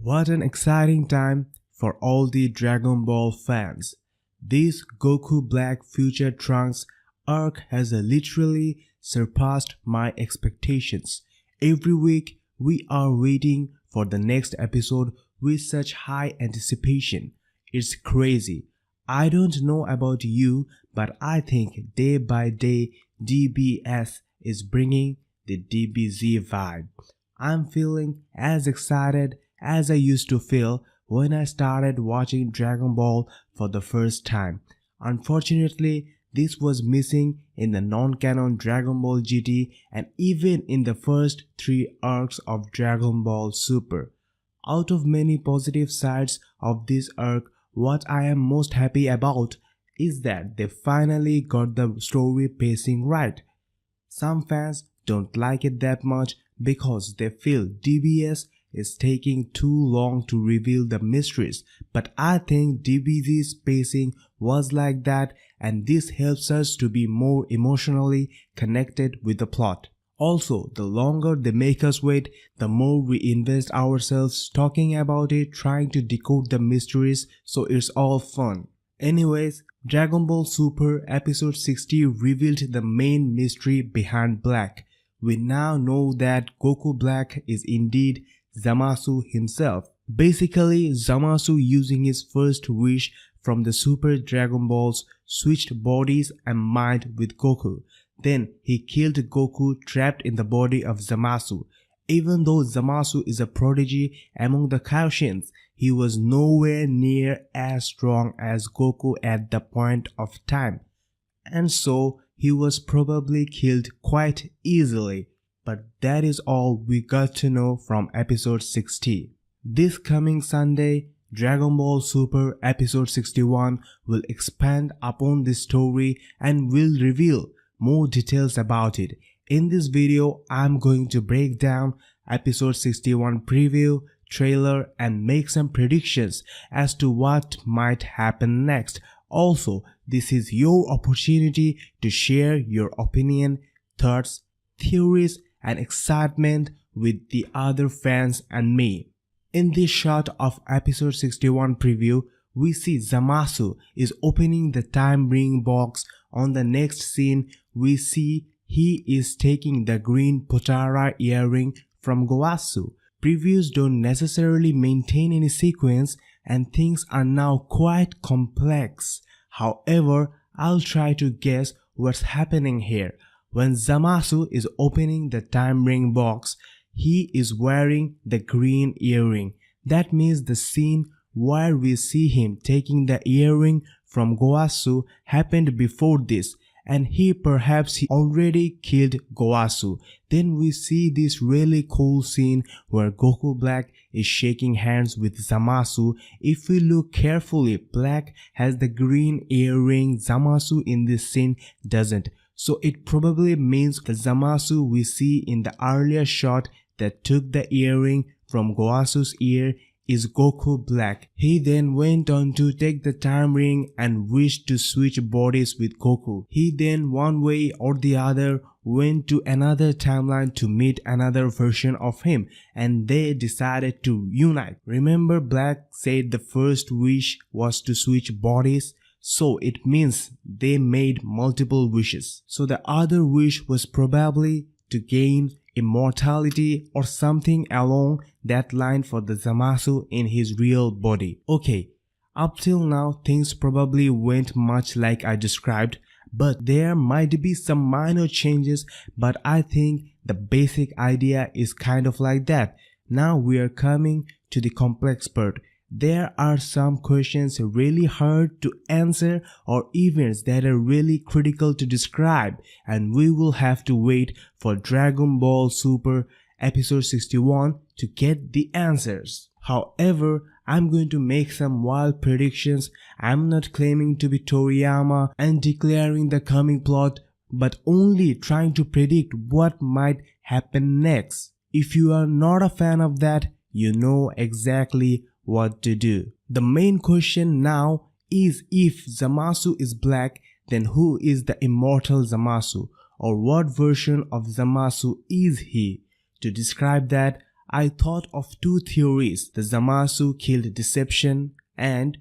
What an exciting time for all the Dragon Ball fans. This Goku Black Future Trunks arc has literally surpassed my expectations. Every week we are waiting for the next episode with such high anticipation. It's crazy. I don't know about you, but I think day by day DBS is bringing the DBZ vibe. I'm feeling as excited as I used to feel when I started watching Dragon Ball for the first time. Unfortunately, this was missing in the non-canon Dragon Ball GT and even in the first 3 arcs of Dragon Ball Super. Out of many positive sides of this arc, what I am most happy about is that they finally got the story pacing right. Some fans don't like it that much because they feel DBS is taking too long to reveal the mysteries, but I think DBZ's pacing was like that, and this helps us to be more emotionally connected with the plot. Also, the longer they make us wait, the more we invest ourselves talking about it, trying to decode the mysteries, so it's all fun. Anyways, Dragon Ball Super episode 60 revealed the main mystery behind Black. We now know that Goku Black is indeed Zamasu himself. Basically, Zamasu, using his first wish from the Super Dragon Balls, switched bodies and mind with Goku. Then he killed Goku trapped in the body of Zamasu. Even though Zamasu is a prodigy among the Kaioshins, he was nowhere near as strong as Goku at the point of time, and so he was probably killed quite easily. But that is all we got to know from episode 60. This coming Sunday, Dragon Ball Super episode 61 will expand upon this story and will reveal more details about it. In this video, I'm going to break down episode 61 preview, trailer, and make some predictions as to what might happen next. Also, this is your opportunity to share your opinion, thoughts, theories, and excitement with the other fans and me. In this shot of episode 61 preview, we see Zamasu is opening the time ring box. On the next scene, we see he is taking the green Potara earring from Gowasu. Previews don't necessarily maintain any sequence and things are now quite complex. However, I'll try to guess what's happening here. When Zamasu is opening the time ring box, he is wearing the green earring. That means the scene where we see him taking the earring from Gowasu happened before this, and perhaps he already killed Gowasu. Then we see this really cool scene where Goku Black is shaking hands with Zamasu. If we look carefully, Black has the green earring, Zamasu in this scene doesn't. So it probably means the Zamasu we see in the earlier shot that took the earring from Goasu's ear is Goku Black. He then went on to take the time ring and wished to switch bodies with Goku. He then one way or the other went to another timeline to meet another version of him, and they decided to unite. Remember, Black said the first wish was to switch bodies? So it means they made multiple wishes. So the other wish was probably to gain immortality or something along that line for the Zamasu in his real body. Okay, up till now things probably went much like I described, but there might be some minor changes, but I think the basic idea is kind of like that. Now we are coming to the complex part. There are some questions really hard to answer or events that are really critical to describe, and we will have to wait for Dragon Ball Super episode 61 to get the answers. However, I'm going to make some wild predictions. I'm not claiming to be Toriyama and declaring the coming plot, but only trying to predict what might happen next. If you are not a fan of that, you know exactly what to do. The main question now is, if Zamasu is Black, then who is the immortal Zamasu, or what version of Zamasu is he? To describe that, I thought of two theories: the Zamasu killed Deception and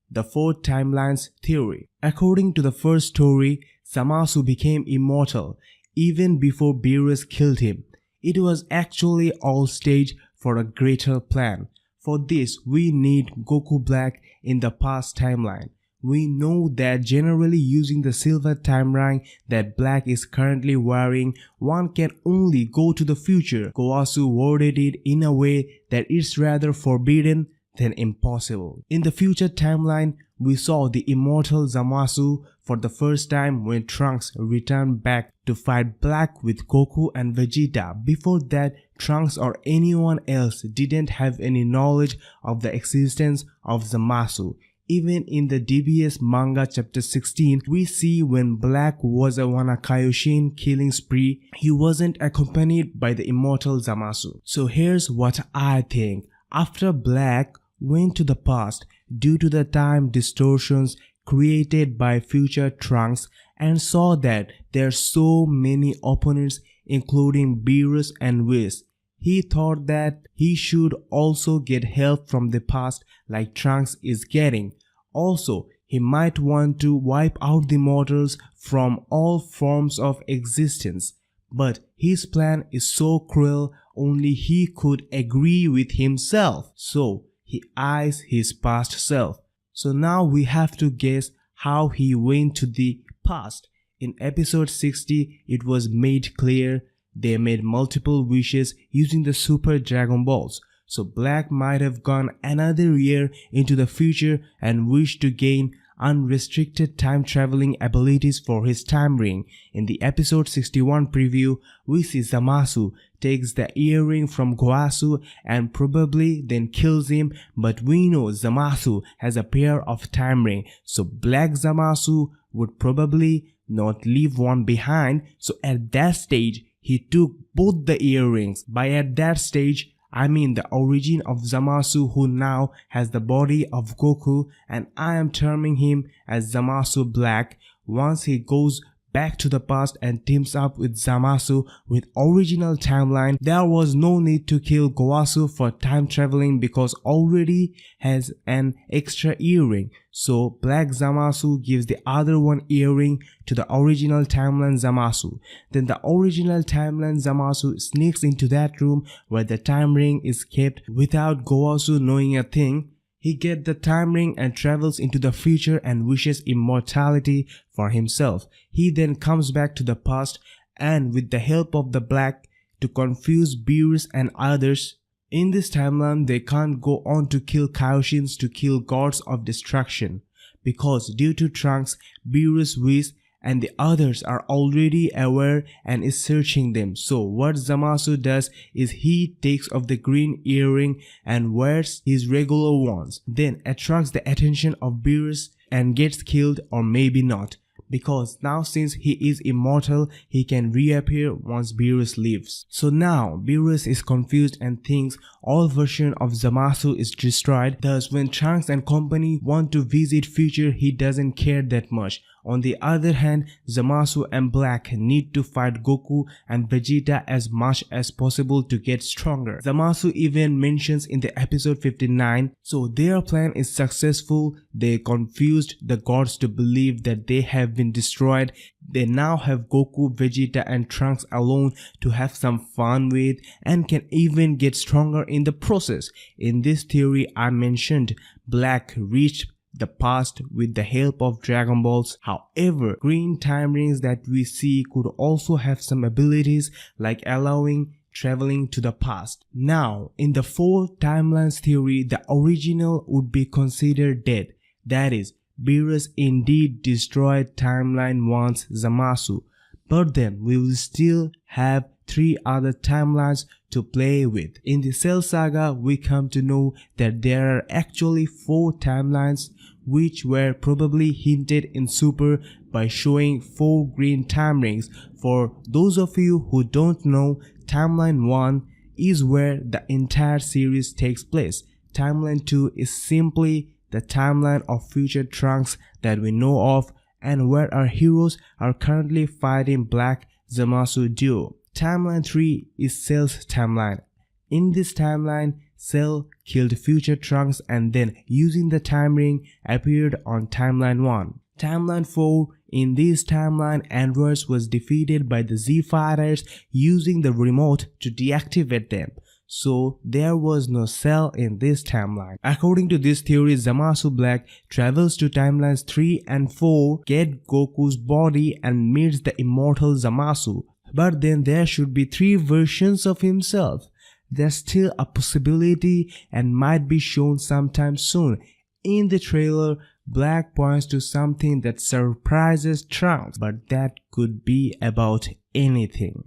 the four timelines theory. According to the first story, Zamasu became immortal even before Beerus killed him. It was actually all staged for a greater plan. For this, we need Goku Black in the past timeline. We know that generally using the silver timeline that Black is currently wearing, one can only go to the future. Gowasu worded it in a way that it's rather forbidden than impossible. In the future timeline, we saw the immortal Zamasu for the first time when Trunks returned back to fight Black with Goku and Vegeta. Before that, Trunks or anyone else didn't have any knowledge of the existence of Zamasu. Even in the DBS manga chapter 16, we see when Black was on a Kaioshin killing spree, he wasn't accompanied by the immortal Zamasu. So here's what I think. After Black went to the past due to the time distortions created by future Trunks and saw that there are so many opponents including Beerus and Whis, he thought that he should also get help from the past like Trunks is getting. Also, he might want to wipe out the mortals from all forms of existence. But his plan is so cruel, only he could agree with himself. So he eyes his past self. So now we have to guess how he went to the past. In episode 60, it was made clear they made multiple wishes using the Super Dragon Balls. So Black might have gone another year into the future and wished to gain unrestricted time traveling abilities for his time ring. In the episode 61 preview, we see Zamasu takes the earring from Gowasu and probably then kills him, but we know Zamasu has a pair of time ring, so Black Zamasu would probably not leave one behind. So at that stage, he took both the earrings. By at that stage, I mean the origin of Zamasu, who now has the body of Goku, and I am terming him as Zamasu Black. Once he goes back to the past and teams up with Zamasu with original timeline, there was no need to kill Gowasu for time traveling because already has an extra earring. So Black Zamasu gives the other one earring to the original timeline Zamasu. Then the original timeline Zamasu sneaks into that room where the time ring is kept without Gowasu knowing a thing. He gets the time ring and travels into the future and wishes immortality for himself. He then comes back to the past and with the help of the Black to confuse Beerus and others. In this timeline, they can't go on to kill Kaioshins to kill gods of destruction because due to Trunks, Beerus, Whis and the others are already aware and is searching them. So what Zamasu does is he takes off the green earring and wears his regular ones, then attracts the attention of Beerus and gets killed, or maybe not, because now since he is immortal, he can reappear once Beerus leaves. So now Beerus is confused and thinks all version of Zamasu is destroyed. Thus when Trunks and company want to visit future, he doesn't care that much. On the other hand, Zamasu and Black need to fight Goku and Vegeta as much as possible to get stronger. Zamasu even mentions in the episode 59, so their plan is successful. They confused the gods to believe that they have been destroyed. They now have Goku, Vegeta and Trunks alone to have some fun with and can even get stronger in the process. In this theory I mentioned, Black reached the past with the help of Dragon Balls. However, green time rings that we see could also have some abilities like allowing traveling to the past. Now, in the four timelines theory, the original would be considered dead. That is, Beerus indeed destroyed timeline 1's Zamasu, but then we will still have 3 other timelines to play with. In the Cell Saga, we come to know that there are actually 4 timelines which were probably hinted in Super by showing 4 green time rings. For those of you who don't know, timeline 1 is where the entire series takes place. Timeline 2 is simply the timeline of future Trunks that we know of and where our heroes are currently fighting Black Zamasu duo. Timeline 3 is Cell's timeline In this timeline, Cell killed future Trunks and then, using the time ring, appeared on timeline 1. Timeline 4, in this timeline, androids was defeated by the Z Fighters using the remote to deactivate them. So there was no Cell in this timeline. According to this theory, Zamasu Black travels to timelines 3 and 4, gets Goku's body and meets the immortal Zamasu. But then there should be 3 versions of himself. There's still a possibility and might be shown sometime soon. In the trailer, Black points to something that surprises Trunks, but that could be about anything.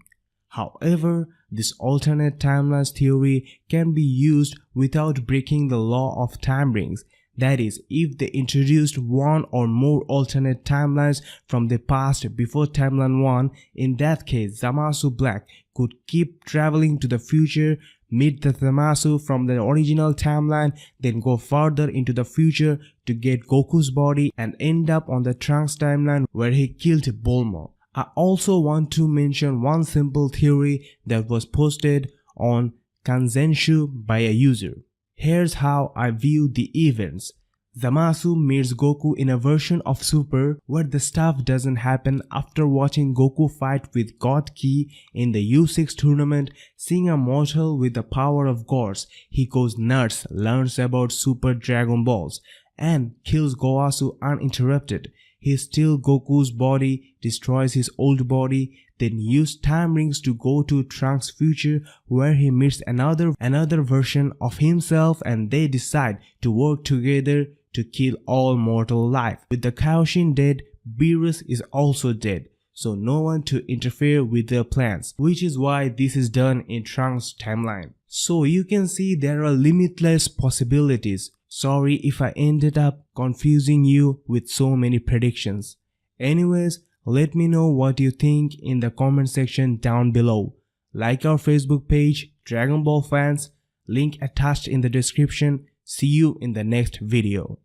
However, this alternate timelines theory can be used without breaking the law of time rings. That is, if they introduced one or more alternate timelines from the past before timeline 1, in that case Zamasu Black could keep traveling to the future, meet the Zamasu from the original timeline, then go further into the future to get Goku's body and end up on the Trunks timeline where he killed Bulma. I also want to mention one simple theory that was posted on Kanzenshu by a user. Here's how I view the events. Zamasu meets Goku in a version of Super where the stuff doesn't happen. After watching Goku fight with God Ki in the U6 tournament, seeing a mortal with the power of gods, he goes nuts, learns about Super Dragon Balls, and kills Gowasu uninterrupted. He steals Goku's body, destroys his old body, then uses time rings to go to Trunks' future where he meets another version of himself, and they decide to work together to kill all mortal life. With the Kaioshin dead, Beerus is also dead, so no one to interfere with their plans, which is why this is done in Trunks' timeline. So you can see there are limitless possibilities. Sorry if I ended up confusing you with so many predictions. Anyways, let me know what you think in the comment section down below. Like our Facebook page, Dragon Ball Fans, link attached in the description. See you in the next video.